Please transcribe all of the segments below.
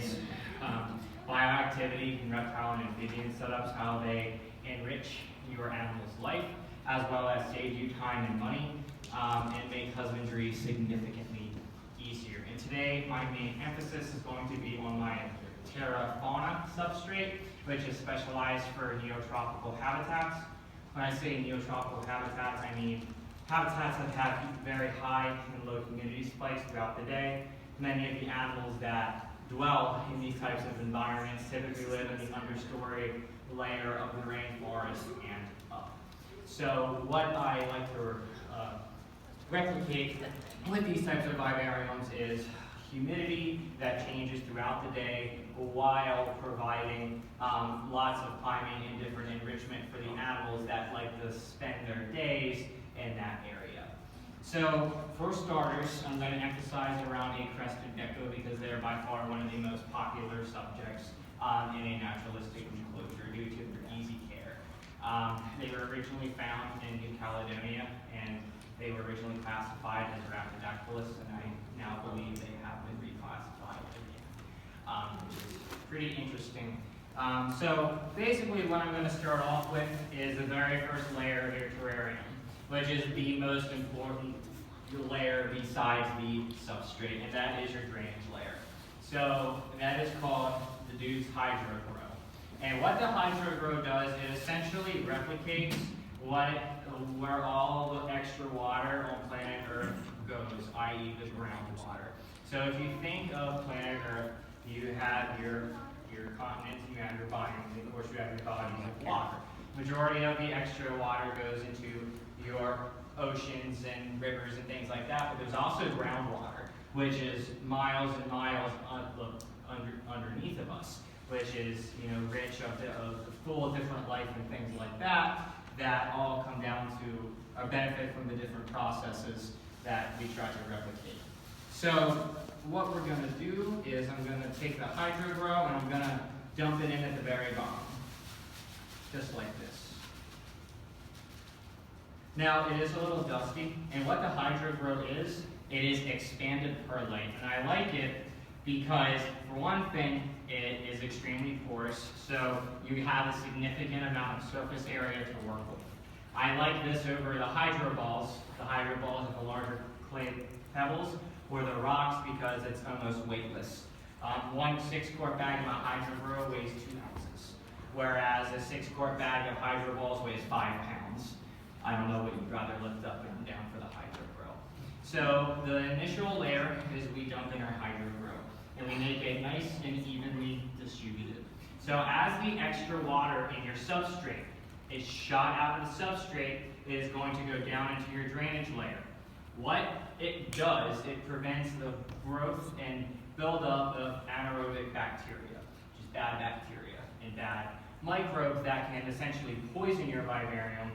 is bioactivity in reptile and amphibian setups, how they enrich your animal's life, as well as save you time and money, and make husbandry significantly easier. And today, my main emphasis is going to be on my Terrafauna substrate, which is specialized for neotropical habitats. When I say neotropical habitats, I mean habitats that have very high and low humidity spikes throughout the day. Many of the animals that dwell in these types of environments typically live in the understory layer of the rainforest and up. So what I like to replicate with these types of vivariums is humidity that changes throughout the day while providing lots of climbing and different enrichment for the animals that like to spend their days in that area. So for starters, I'm going to emphasize around a crested gecko because they're by far one of the most popular subjects in a naturalistic enclosure due to their easy care. They were originally found in New Caledonia, and they were originally classified as Bldg, and I now believe they have been reclassified again, which is pretty interesting. So basically what I'm going to start off with is the very first layer of your terrarium, which is the most important layer besides the substrate, and that is your drainage layer. So that is called the dude's HydroGrow. And what the HydroGrow does, it essentially replicates where all the extra water on planet Earth goes, i.e. the groundwater. So if you think of planet Earth, you have your continents, you have your biomes, and of course you have your bodies of water. Majority of the extra water goes into your oceans and rivers and things like that, but there's also groundwater, which is miles and miles underneath of us, which is rich of full of different life and things like that, that all come down to or benefit from the different processes that we try to replicate. So what we're going to do is I'm going to take the HydroGrow and I'm going to dump it in at the very bottom, just like this. Now it is a little dusty, and what the HydroGrow is, it is expanded perlite, and I like it because, for one thing, it is extremely porous, so you have a significant amount of surface area to work with. I like this over the hydro balls of the larger clay pebbles, or the rocks, because it's almost weightless. One 6-quart bag of my HydroGrow weighs 2 ounces, whereas a 6-quart bag of hydro balls weighs 5 pounds. I don't know what you'd rather lift up and down for the HydroGrow. So the initial layer is we dump in our HydroGrow, and we make it nice and evenly distributed. So as the extra water in your substrate is shot out of the substrate, it is going to go down into your drainage layer. What it does, it prevents the growth and buildup of anaerobic bacteria, which is bad bacteria and bad microbes that can essentially poison your vivarium,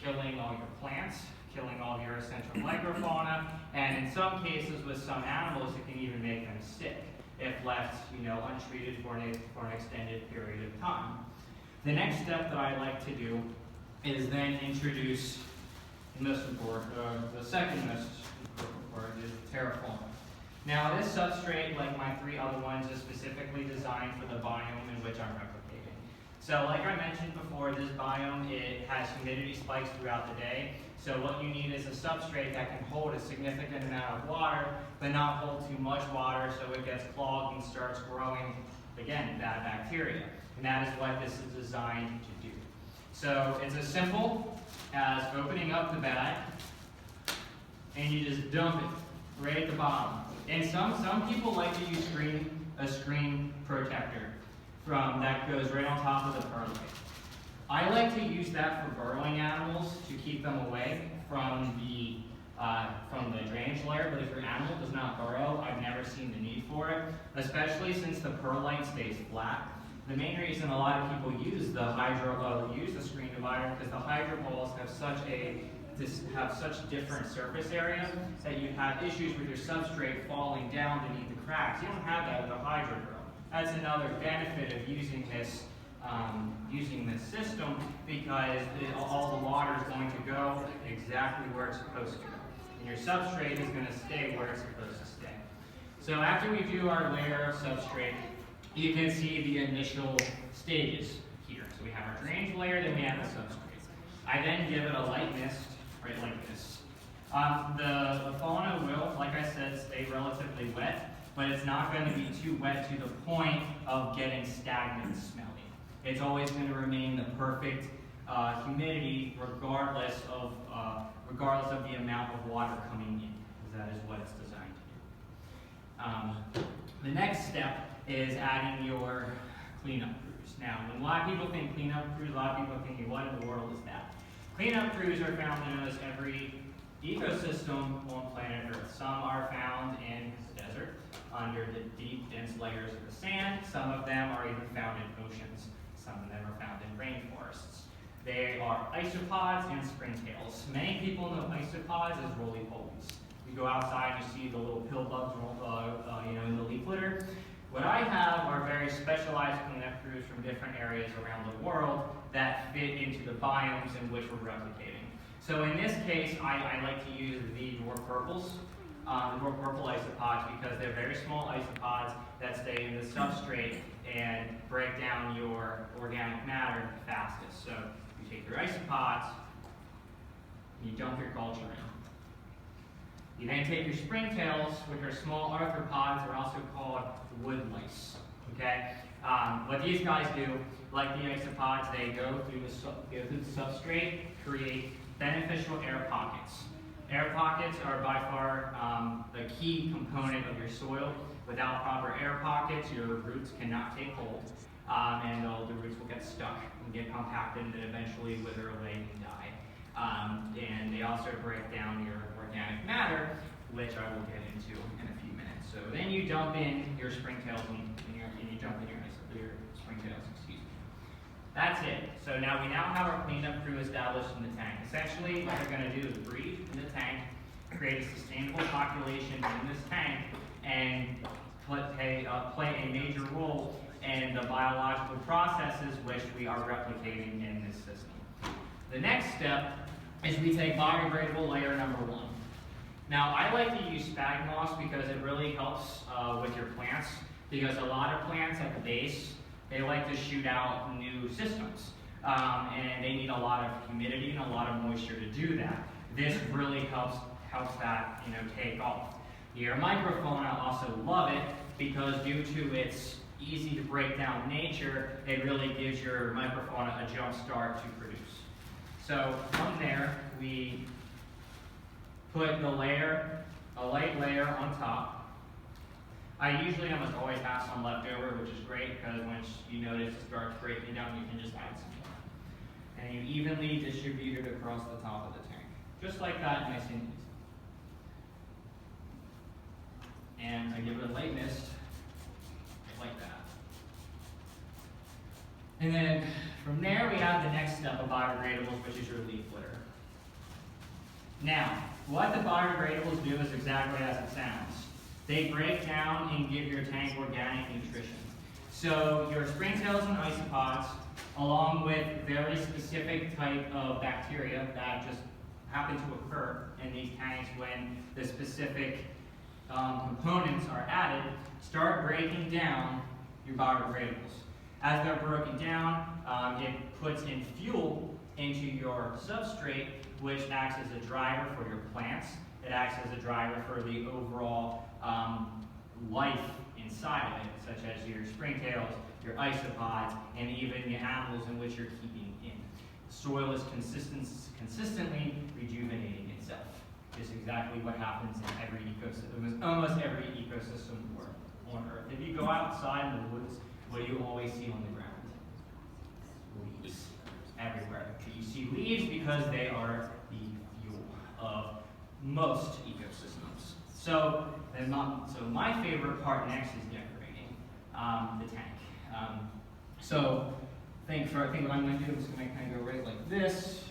killing all your plants, killing all your essential microfauna, and in some cases with some animals it can even make them sick if left untreated for an extended period of time. The next step that I like to do is then introduce the second most important part is terraform. Now this substrate, like my 3 other ones, is specifically designed for the biome in which I'm replicating. So like I mentioned before, this biome, it has humidity spikes throughout the day. So what you need is a substrate that can hold a significant amount of water, but not hold too much water so it gets clogged and starts growing, again, bad bacteria. And that is what this is designed to do. So it's as simple as opening up the bag, and you just dump it right at the bottom. And some people like to use a screen protector that goes right on top of the perlite. I like to use that for burrowing animals to keep them away from the drainage layer, but if your animal does not burrow, I've never seen the need for it, especially since the perlite stays flat. The main reason a lot of people use the screen divider because the hydro balls have such different surface area that you have issues with your substrate falling down beneath the cracks. You don't have that with a HydroGrow. That's another benefit of using this system because all the water is going to go exactly where it's supposed to go. And your substrate is going to stay where it's supposed to stay. So after we do our layer of substrate, you can see the initial stages here. So we have our drainage layer, then we have the substrate. I then give it a light mist, right like this. The fauna will, like I said, stay relatively wet, but it's not going to be too wet to the point of getting stagnant and smelly. It's always going to remain the perfect humidity regardless of the amount of water coming in, because that is what it's designed to do. The next step is adding your cleanup crews. Now, when a lot of people think cleanup crews, a lot of people are thinking, what in the world is that? Cleanup crews are found in almost every ecosystem on planet Earth. Some are found in the desert, under the deep, dense layers of the sand. Some of them are even found in oceans. Some of them are found in rainforests. They are isopods and springtails. Many people know isopods as roly-polies. You go outside and you see the little pill bugs in the leaf litter. What I have are very specialized cleanup crews from different areas around the world that fit into the biomes in which we're replicating. So in this case, I like to use the dwarf purples, the dwarf purple isopods, because they're very small isopods that stay in the substrate and break down your organic matter the fastest. So you take your isopods, and you dump your culture in. You then take your springtails, which are small arthropods, are also called wood lice. Okay? What these guys do, like the isopods, they go through the substrate, create beneficial air pockets. Air pockets are by far the key component of your soil. Without proper air pockets, your roots cannot take hold, and all the roots will get stuck and get compacted and eventually wither away and die. And they also break down your organic matter, which I will get into in a few minutes. So then you dump in your springtails and you dump in your springtails, excuse me. That's it. So now we have our cleanup crew established in the tank. Essentially, what they're going to do is breed in the tank, create a sustainable population in this tank, and play a major role in the biological processes which we are replicating in this system. The next step is we take biodegradable layer number 1. Now, I like to use sphagnum moss because it really helps with your plants, because a lot of plants at the base, they like to shoot out new systems, and they need a lot of humidity and a lot of moisture to do that. This really helps that take off. Your microfauna also love it because due to its easy to break down nature, it really gives your microfauna a jump start to produce. So from there, we put a light layer on top. I usually almost always have some left over, which is great because once you notice it starts breaking down, you can just add some more. And you evenly distribute it across the top of the tank. Just like that, nice and easy. And I give it a light mist, like that. And then from there, we have the next step of biodegradables, which is your leaf litter. Now, what the biodegradables do is exactly as it sounds. They break down and give your tank organic nutrition. So your springtails and isopods, along with very specific type of bacteria that just happen to occur in these tanks when the specific components are added, start breaking down your biodegradables. As they're broken down, it puts in fuel into your substrate, which acts as a driver for your plants. It acts as a driver for the overall life inside of it, such as your springtails, your isopods, and even the animals in which you're keeping in. The soil is consistently rejuvenating itself. It's exactly what happens in every ecosystem, almost every ecosystem on Earth. If you go outside in the woods, what do you always see on the ground? Leaves. Everywhere. You see leaves because they are the fuel of most ecosystems. So my favorite part next is decorating the tank. So I think what I'm going to do, I'm just going to kind of go right like this.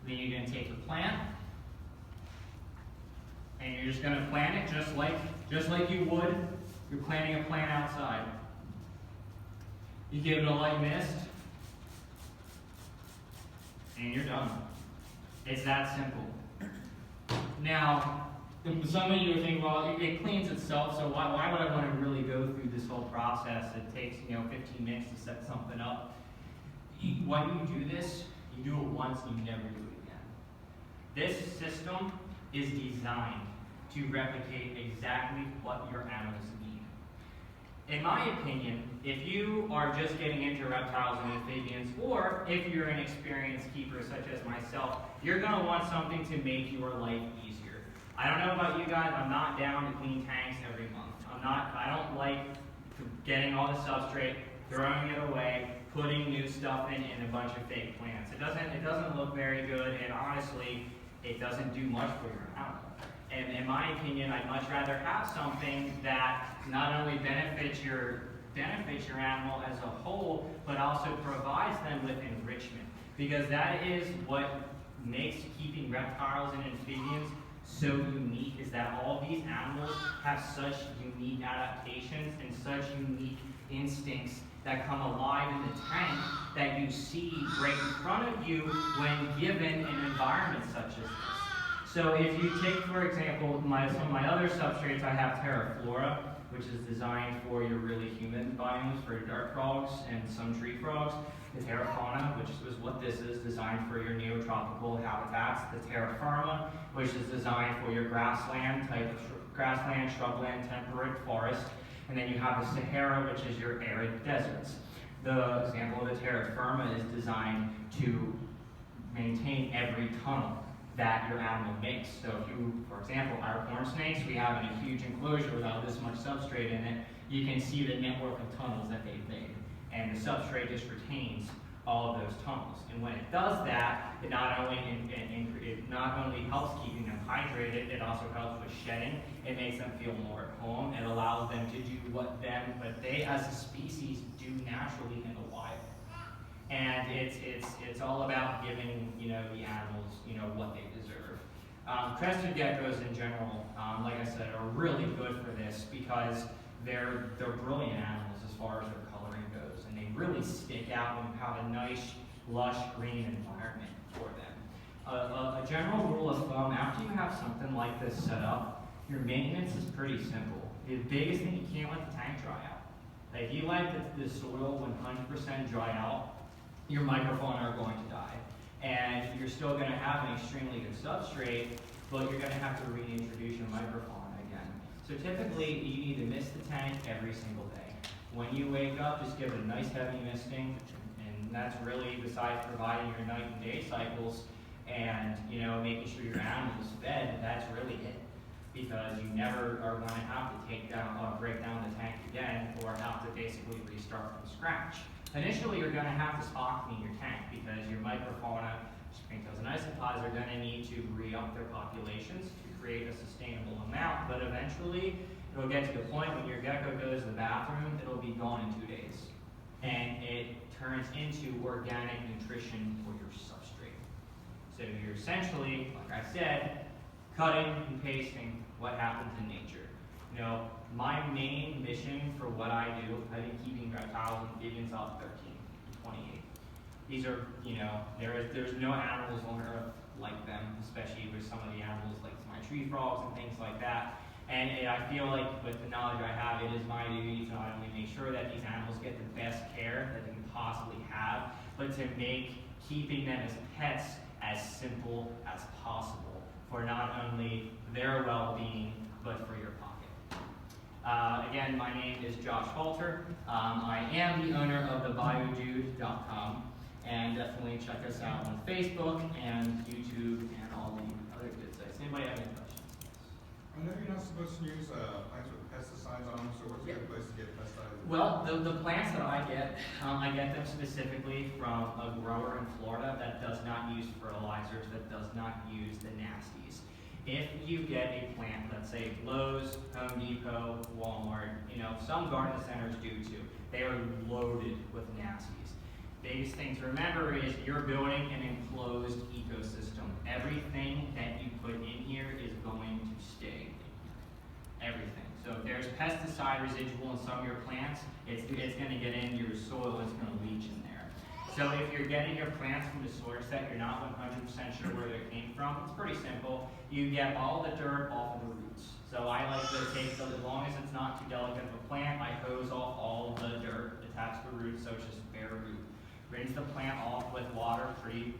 Then you're going to take your plant, and you're just going to plant it just like you would. You're planting a plant outside. You give it a light mist, and you're done. It's that simple. Now, Some of you are thinking, well, it cleans itself, so why would I want to really go through this whole process? It takes 15 minutes to set something up. When you do this, you do it once and you never do it again. This system is designed to replicate exactly what your animals need. In my opinion, if you are just getting into reptiles and amphibians, or if you're an experienced keeper such as myself, you're going to want something to make your life easier. I don't know about you guys, I'm not down to clean tanks every month. I don't like getting all the substrate, throwing it away, putting new stuff in a bunch of fake plants. It doesn't look very good, and honestly, it doesn't do much for your animal. And in my opinion, I'd much rather have something that not only benefits your animal as a whole, but also provides them with enrichment. Because that is what makes keeping reptiles and amphibians so unique, is that all these animals have such unique adaptations and such unique instincts that come alive in the tank that you see right in front of you when given an environment such as this. So if you take, for example, some of my other substrates, I have Terraflora, which is designed for your really humid biomes, for dart frogs and some tree frogs. The Terrafauna, which is what this is, designed for your neotropical habitats. The Terra Firma, which is designed for your grassland, shrubland, temperate forest. And then you have the Sahara, which is your arid deserts. The example of the Terra Firma is designed to maintain every tunnel that your animal makes. So if you, for example, our corn snakes, we have in a huge enclosure without this much substrate in it, you can see the network of tunnels that they've made. And the substrate just retains all of those tunnels. And when it does that, it not only helps keeping them hydrated, it also helps with shedding. It makes them feel more at home. It allows them to do what they as a species do naturally in the wild. And it's all about giving the animals what they deserve. Crested geckos in general, like I said, are really good for this because they're brilliant animals as far as their coloring goes, and they really stick out and have a nice, lush green environment for them. A general rule of thumb, after you have something like this set up, your maintenance is pretty simple. The biggest thing, you can't let the tank dry out. Like, if you let the soil 100% dry out, your microfauna are going to die. And you're still going to have an extremely good substrate, but you're going to have to reintroduce your microfauna again. So typically, you need to mist the tank every single day. When you wake up, just give it a nice heavy misting, and that's really, besides providing your night and day cycles and making sure your animal's fed, that's really it. Because you never are going to have to break down the tank again, or have to basically restart from scratch. Initially, you're going to have to spot clean your tank because your microfauna, springtails and isopods, are going to need to re-up their populations to create a sustainable amount. But eventually, it'll get to the point when your gecko goes to the bathroom, it'll be gone in 2 days. And it turns into organic nutrition for your substrate. So you're essentially, like I said, cutting and pasting what happens in nature. My main mission for what I do, I've been keeping reptiles and amphibians out 13 to 28. These are, there's no animals on Earth like them, especially with some of the animals like my tree frogs and things like that. And I feel like with the knowledge I have, it is my duty to not only make sure that these animals get the best care that they can possibly have, but to make keeping them as pets as simple as possible for not only their well-being, but for your pocket. Again, my name is Josh Halter. I am the owner of the Biodegradables, and definitely check us out on Facebook and YouTube and all the other good sites. Anybody have any questions? I know you're not supposed to use plants with pesticides on them, so what's a good place to get pesticides? Well, the plants that I get them specifically from a grower in Florida that does not use fertilizers, that does not use the nasties. If you get a plant, let's say Lowe's, Home Depot, Walmart, some garden centers do too. They are loaded with nasties. Biggest thing to remember is you're building an enclosed ecosystem. Everything that you put in here is going to stay. Everything. So if there's pesticide residual in some of your plants, it's going to get into your soil, it's going to leach in there. So if you're getting your plants from the source that you're not 100% sure where they came from, it's pretty simple. You get all the dirt off of the roots. So I like to take, as long as it's not too delicate of a plant, I hose off all the dirt attached to the roots, so it's just bare root. Rinse the plant off with water pretty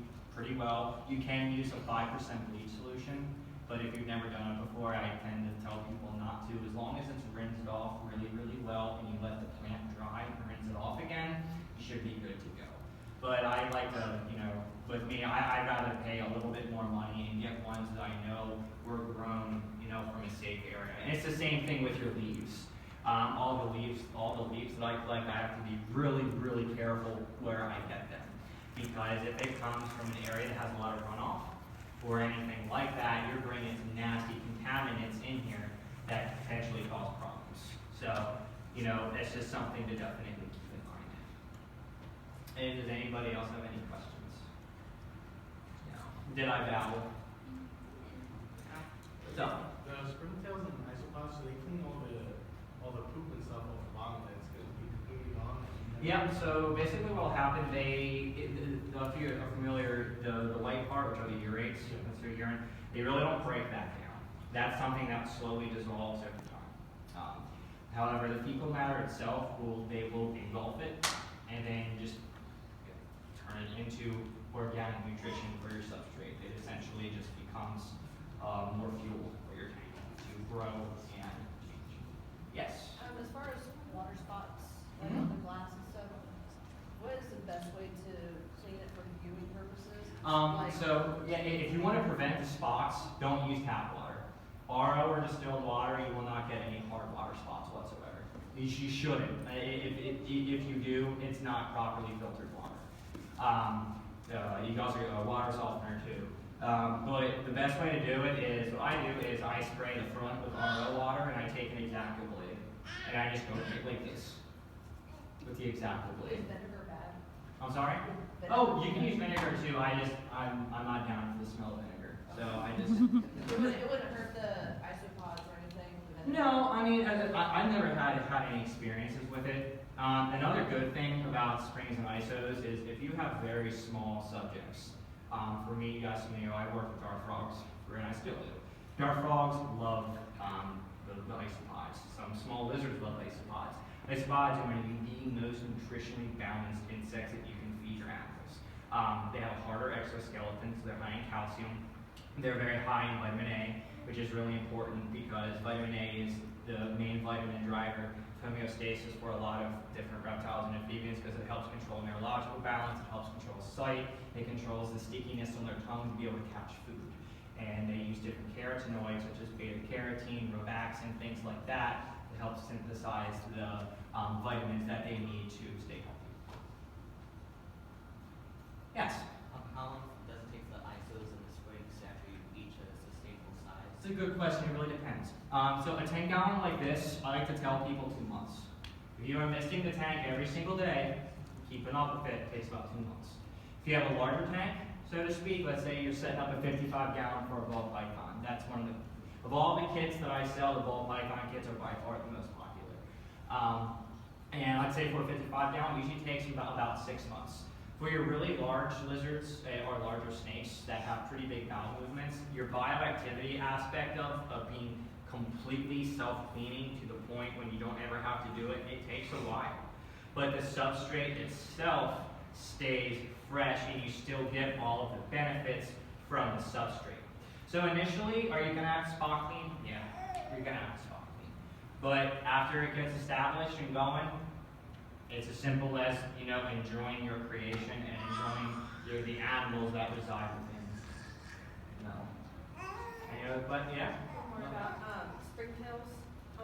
well. You can use a 5% bleach solution, but if you've never done it before, I tend to tell people not to. As long as it's rinsed off really well and you let the plant dry and rinse it off again, you should be good to go. But I like to, with me, I'd rather pay a little bit more money and get ones that I know were grown, from a safe area. And it's the same thing with your leaves. All the leaves that I collect, I have to be really careful where I get them. Because if it comes from an area that has a lot of runoff or anything like that, you're bringing some nasty contaminants in here that potentially cause problems. So, that's just something to definitely keep in mind. And does anybody else have any questions? No. Did I babble? What's up? The springtails and isopods, so they clean all the poop and stuff off the bottom that's going to be completely gone. Yeah, so basically what will happen, if you are familiar, the white part, which are the urates, that's your urine, they really don't break that down. That's something that slowly dissolves over time. However, the fecal matter itself, they will engulf it and then just turn it into organic nutrition for your substrate. It essentially just becomes more fuel for your tank to grow and change. Yes? As far as water spots, like on the glass and stuff, what is the best way to clean it for viewing purposes? So, yeah, if you want to prevent the spots, don't use tap water. RO or distilled water, you will not get any hard water spots whatsoever. You shouldn't. If you do, it's not properly filtered water. You can also get a water softener too. But the best way to do it is, what I do is I spray the front with RO water and I take an X-Acto blade. And I just go like this with the X-Acto blade. Is vinegar bad? I'm sorry? Vinegar. Oh, you can use vinegar too. I'm not down for the smell of vinegar. So I just... It wouldn't hurt the isopods or anything? The vinegar? No, I mean, I've never had any experiences with it. Another good thing about springs and isos is if you have very small subjects. For me, you guys know, I work with dart frogs, and I still do. Dart frogs love the isopods. Some small lizards love isopods. Isopods are one of the most nutritionally balanced insects that you can feed your animals. They have harder exoskeletons, so they're high in calcium. They're very high in vitamin A, which is really important because vitamin A is the main vitamin driver homeostasis for a lot of different reptiles and amphibians because it helps control neurological balance, it helps control sight, it controls the stickiness on their tongue to be able to catch food. And they use different carotenoids such as beta-carotene, robaxin, things like that to help synthesize the vitamins that they need to stay healthy. Yes? How long does it take the isos and the springs to actually reach a sustainable size? It's a good question, it really depends. So a 10-gallon like this, I like to tell people 2 months. If you are misting the tank every single day, keeping up with it takes about 2 months. If you have a larger tank, so to speak, let's say you're setting up a 55-gallon for a ball python. That's one of all the kits that I sell, the ball python kits are by far the most popular. And I'd say for a 55-gallon, usually takes you about 6 months. For your really large lizards or larger snakes that have pretty big bowel movements, your bioactivity aspect of being completely self-cleaning to the point when you don't ever have to do it, it takes a while. But the substrate itself stays fresh and you still get all of the benefits from the substrate. So initially, are you going to have spot clean? Yeah, you're going to have spot clean. But after it gets established and going, it's as simple as, enjoying your creation and enjoying the animals that reside within. But yeah. One more about springtails. I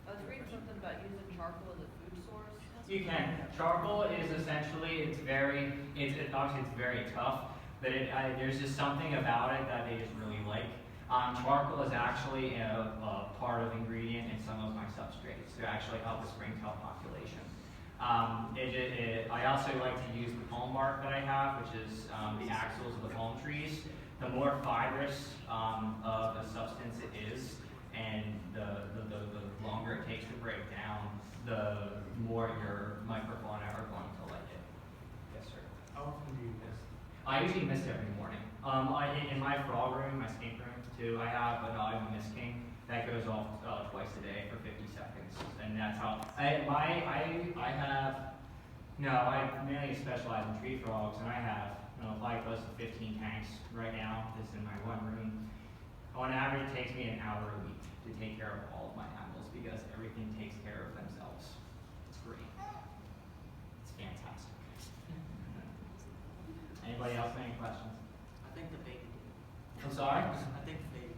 was reading something about using charcoal as a food source. You can. Charcoal is essentially, it's obviously it's very tough, but there's just something about it that they just really like. Charcoal is actually a part of ingredient in some of my substrates to actually help the springtail population. I also like to use the palm bark that I have, which is the axils of the palm trees. The more fibrous of a substance it is, and the longer it takes to break down, the more your microfauna are going to like it. Yes, sir. I usually mist every morning. In my frog room, my snake room too, I have a Vivarium mist king that goes off twice a day for 50 seconds, and that's how. I mainly specialize in tree frogs, and I have probably close to 15 tanks right now. Just in my one room. On average, it takes me an hour a week to take care of all of my animals because everything takes care of themselves. It's great. It's fantastic. Anybody else have any questions? I think the baby. I'm sorry? I think the baby.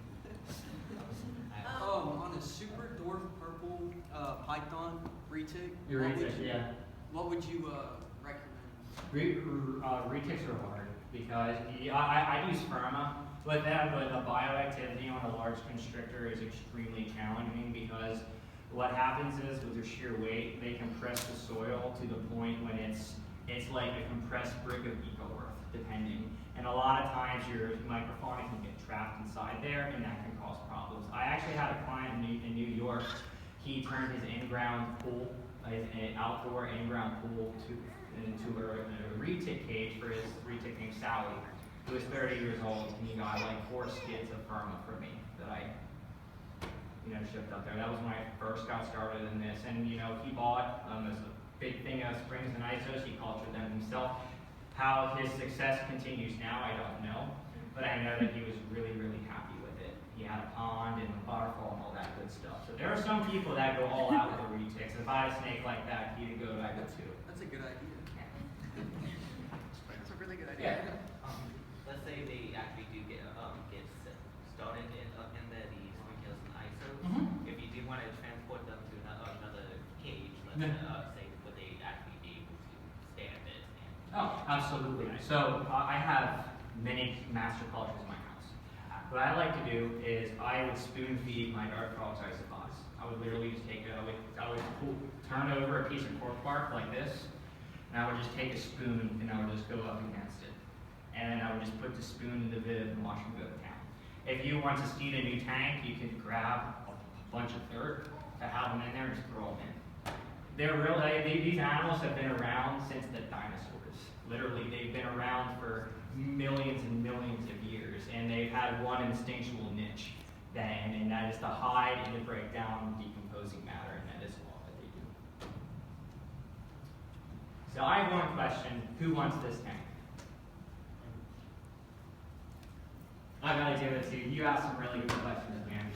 On a super dwarf purple python retic. Your retics, yeah. What would you recommend? Retics are hard because I use sperma with them, but the bioactivity on a large constrictor is extremely challenging because what happens is with their sheer weight, they compress the soil to the point when it's like a compressed brick of eco-earth, depending. And a lot of times your microfauna can get trapped inside there, and that can cause problems. I actually had a client in New York. He turned his in-ground pool, an outdoor in-ground pool, into a retic cage for his retic named Sally, who was 30 years old, and he got like 4 skids of Firma from me that I shipped up there. That was when I first got started in this, and he bought this big thing of springs and isos. He cultured them himself. How his success continues now, I don't know, but I know that he was really, really happy with it. He had a pond and a waterfall and all that good stuff. So there are some people that go all out with the retics. If I had a snake like that, he'd go, I go too. That's a good idea. That's a really good idea. Yeah. Let's say they actually do get started in the sprinkles and ISOs. Mhm. If you do want to transport them to another cage, let's say, would they actually be able to stand it? Oh, absolutely. So I have many master cultures in my house. What I like to do is I would spoon feed my dart frogs isopods. I would literally just take turn over a piece of cork bark like this, and I would just take a spoon and I would just go up against it. And then I would just put the spoon in the Viv and watch them go to town. If you want to seed a new tank, you can grab a bunch of dirt to have them in there and just throw them in. These animals have been around since the dinosaurs. Literally, they've been around for millions and millions of years, and they've had one instinctual niche, and that is to hide and to break down decomposing matter, and that is all that they do. So I have one question: who wants this tank? I gotta give it to you. You asked some really good questions, man.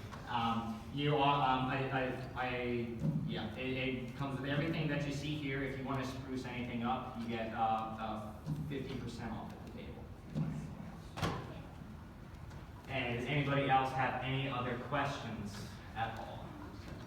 It comes with everything that you see here. If you want to spruce anything up, you get 50% off at the table. And does anybody else have any other questions at all?